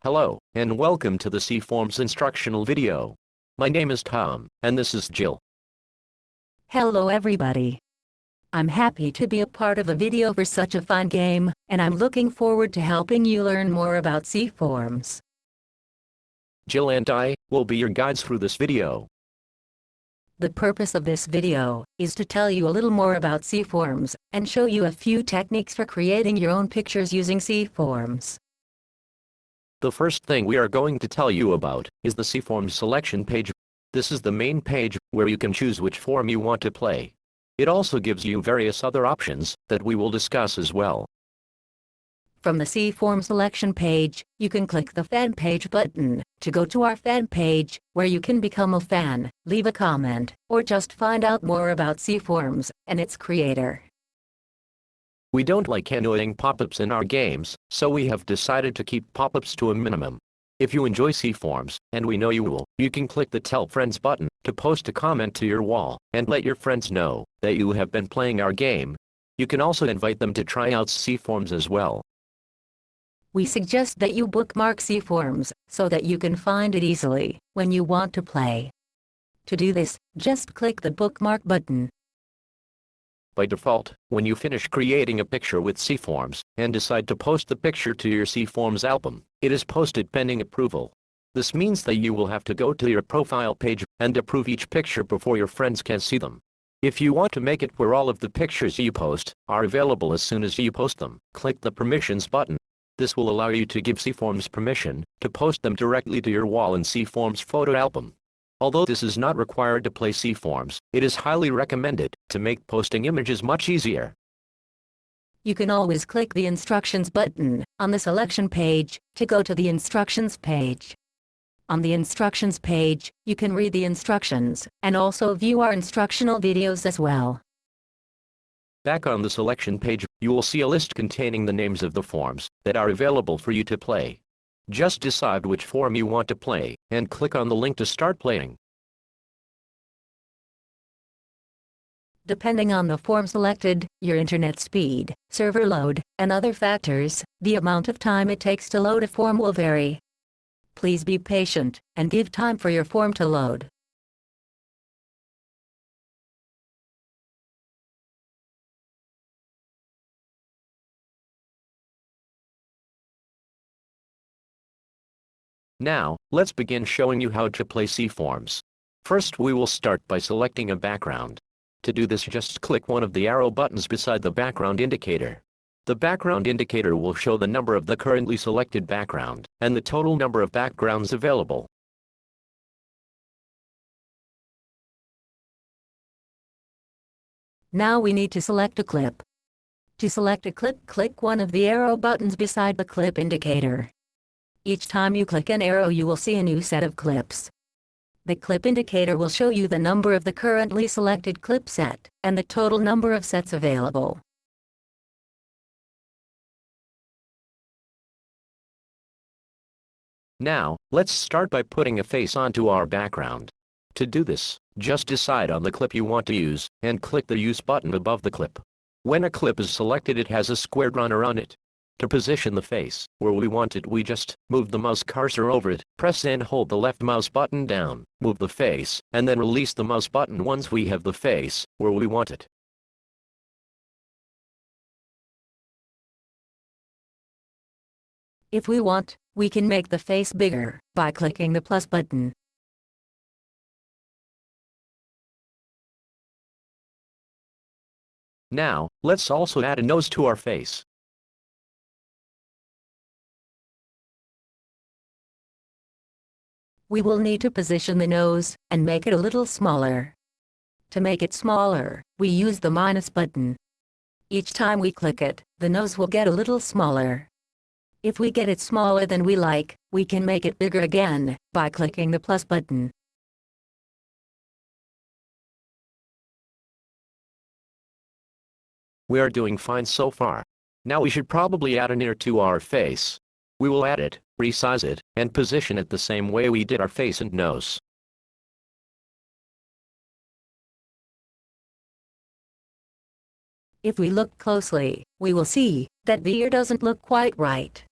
Hello, and welcome to the C-Forms instructional video. My name is Tom, and this is Jill. Hello everybody. I'm happy to be a part of a video for such a fun game, and I'm looking forward to helping you learn more about C-Forms. Jill and I will be your guides through this video. The purpose of this video is to tell you a little more about C-Forms and show you a few techniques for creating your own pictures using C-Forms. The first thing we are going to tell you about is the C-Forms selection page. This is the main page where you can choose which form you want to play. It also gives you various other options that we will discuss as well. From the C-Form selection page, you can click the Fan Page button to go to our fan page, where you can become a fan, leave a comment, or just find out more about C-Forms and its creator. We don't like annoying pop-ups in our games, so we have decided to keep pop-ups to a minimum. If you enjoy C-Forms, and we know you will, you can click the Tell Friends button to post a comment to your wall and let your friends know that you have been playing our game. You can also invite them to try out C-Forms as well. We suggest that you bookmark C-Forms so that you can find it easily when you want to play. To do this, just click the bookmark button. By default, when you finish creating a picture with C-Forms and decide to post the picture to your C-Forms album, it is posted pending approval. This means that you will have to go to your profile page and approve each picture before your friends can see them. If you want to make it where all of the pictures you post are available as soon as you post them, click the Permissions button. This will allow you to give C-Forms permission to post them directly to your wall in C-Forms photo album. Although this is not required to play C-Forms, it is highly recommended to make posting images much easier. You can always click the Instructions button on the selection page to go to the Instructions page. On the Instructions page, you can read the instructions and also view our instructional videos as well. Back on the selection page, you will see a list containing the names of the forms that are available for you to play. Just decide which form you want to play, and click on the link to start playing. Depending on the form selected, your internet speed, server load, and other factors, the amount of time it takes to load a form will vary. Please be patient, and give time for your form to load. Now, let's begin showing you how to play C-Forms. First, we will start by selecting a background. To do this, just click one of the arrow buttons beside the background indicator. The background indicator will show the number of the currently selected background and the total number of backgrounds available. Now we need to select a clip. To select a clip, click one of the arrow buttons beside the clip indicator. Each time you click an arrow, you will see a new set of clips. The clip indicator will show you the number of the currently selected clip set and the total number of sets available. Now, let's start by putting a face onto our background. To do this, just decide on the clip you want to use and click the Use button above the clip. When a clip is selected, it has a squared runner on it. To position the face where we want it, we just move the mouse cursor over it, press and hold the left mouse button down, move the face, and then release the mouse button once we have the face where we want it. If we want, we can make the face bigger by clicking the plus button. Now, let's also add a nose to our face. We will need to position the nose and make it a little smaller. To make it smaller, we use the minus button. Each time we click it, the nose will get a little smaller. If we get it smaller than we like, we can make it bigger again by clicking the plus button. We are doing fine so far. Now we should probably add an ear to our face. We will add it, resize it, and position it the same way we did our face and nose. If we look closely, we will see that the ear doesn't look quite right.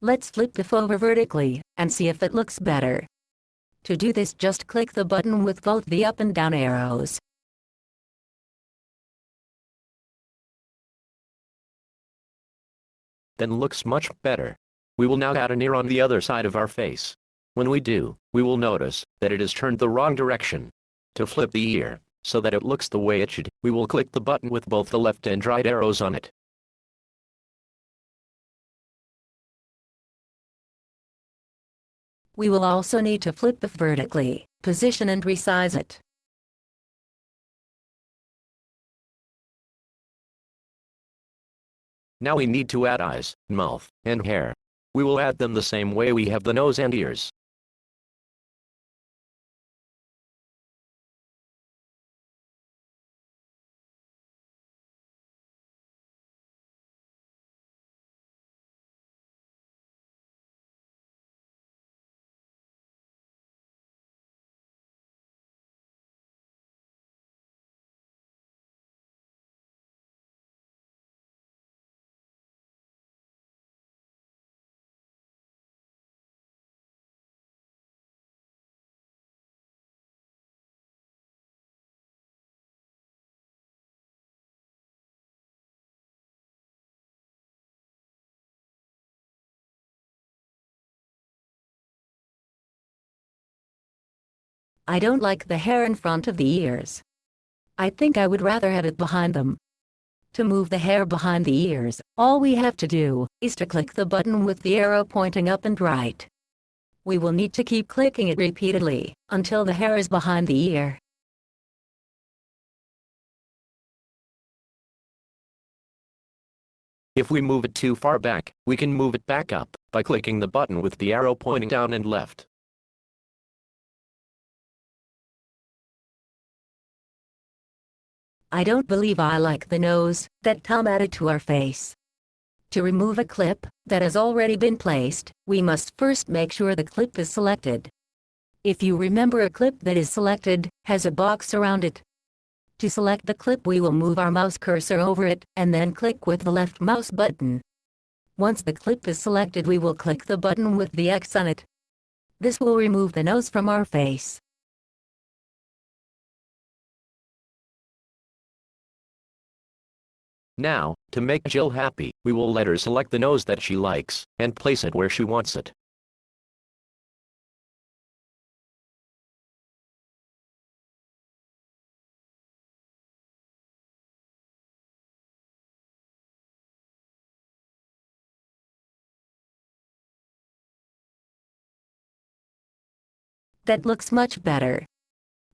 Let's flip the over vertically and see if it looks better. To do this, just click the button with both the up and down arrows. Then looks much better. We will now add an ear on the other side of our face. When we do, we will notice that it is turned the wrong direction. To flip the ear, so that it looks the way it should, we will click the button with both the left and right arrows on it. We will also need to flip it vertically, position and resize it. Now we need to add eyes, mouth, and hair. We will add them the same way we have the nose and ears. I don't like the hair in front of the ears. I think I would rather have it behind them. To move the hair behind the ears, all we have to do is to click the button with the arrow pointing up and right. We will need to keep clicking it repeatedly until the hair is behind the ear. If we move it too far back, we can move it back up by clicking the button with the arrow pointing down and left. I don't believe I like the nose that Tom added to our face. To remove a clip that has already been placed, we must first make sure the clip is selected. If you remember, a clip that is selected has a box around it. To select the clip, we will move our mouse cursor over it and then click with the left mouse button. Once the clip is selected, we will click the button with the X on it. This will remove the nose from our face. Now, to make Jill happy, we will let her select the nose that she likes and place it where she wants it. That looks much better.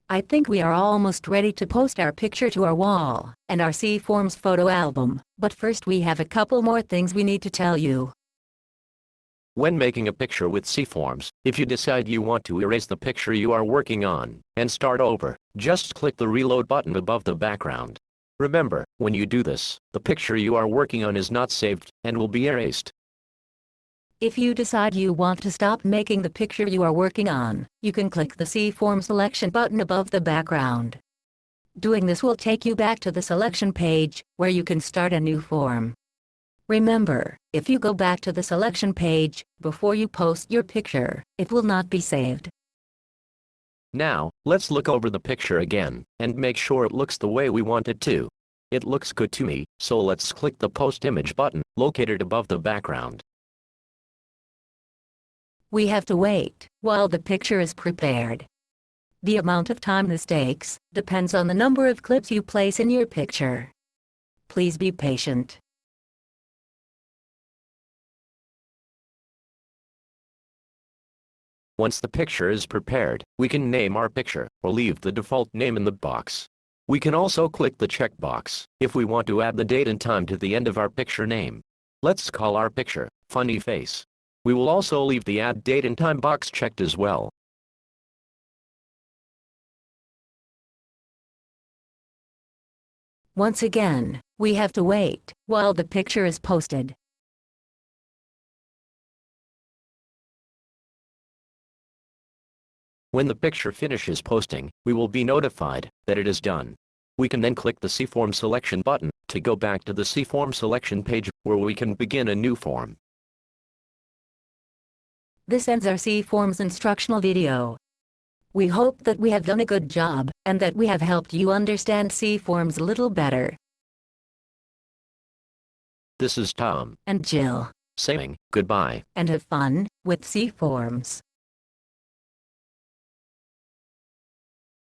I think we are almost ready to post our picture to our wall and our C-Forms photo album, but first we have a couple more things we need to tell you. When making a picture with C-Forms, if you decide you want to erase the picture you are working on and start over, just click the reload button above the background. Remember, when you do this, the picture you are working on is not saved and will be erased. If you decide you want to stop making the picture you are working on, you can click the C-Form selection button above the background. Doing this will take you back to the selection page, where you can start a new form. Remember, if you go back to the selection page before you post your picture, it will not be saved. Now, let's look over the picture again and make sure it looks the way we want it to. It looks good to me, so let's click the Post Image button, located above the background. We have to wait while the picture is prepared. The amount of time this takes depends on the number of clips you place in your picture. Please be patient. Once the picture is prepared, we can name our picture or leave the default name in the box. We can also click the checkbox if we want to add the date and time to the end of our picture name. Let's call our picture Funny Face. We will also leave the Add Date and Time box checked as well. Once again, we have to wait while the picture is posted. When the picture finishes posting, we will be notified that it is done. We can then click the C-Form selection button to go back to the C-Form selection page where we can begin a new form. This ends our C-Forms instructional video. We hope that we have done a good job, and that we have helped you understand C-Forms a little better. This is Tom And Jill. saying goodbye. And have fun with C-Forms.